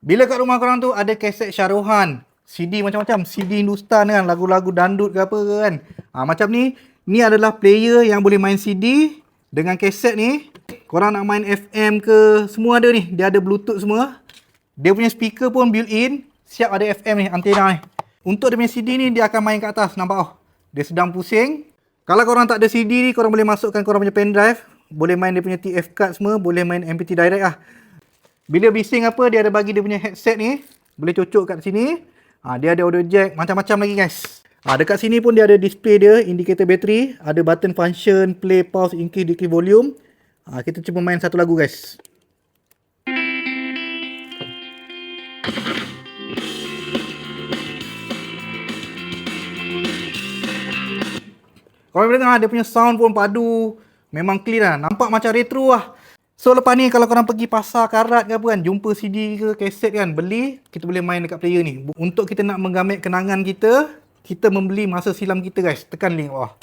Bila kat rumah korang tu ada kaset Syarohan, CD macam-macam, CD Hindustan kan, lagu-lagu dandut ke apa ke kan. Macam ni adalah player yang boleh main CD dengan kaset ni. Korang nak main FM ke, semua ada ni. Dia ada Bluetooth semua. Dia punya speaker pun built in, siap ada FM ni, antena ni. Untuk dia punya CD ni, dia akan main kat atas, nampak oh. Dia sedang pusing. Kalau korang tak ada CD ni, korang boleh masukkan korang punya pendrive. Boleh main dia punya TF card semua, boleh main MP3 direct lah. Bila bising apa, dia ada bagi dia punya headset ni. Boleh cocok kat sini. Dia ada audio jack, macam-macam lagi guys. Dekat sini pun dia ada display dia, indikator bateri. Ada button function, play, pause, increase, decrease volume. Kita cuba main satu lagu guys. Korang boleh dengar, dia punya sound pun padu. Memang clear lah. Nampak macam retro lah. So lepas ni kalau korang pergi pasar karat ke apa kan, jumpa CD ke kaset kan, beli, kita boleh main dekat player ni. Untuk kita nak menggamit kenangan kita, kita membeli masa silam kita guys. Tekan link bawah.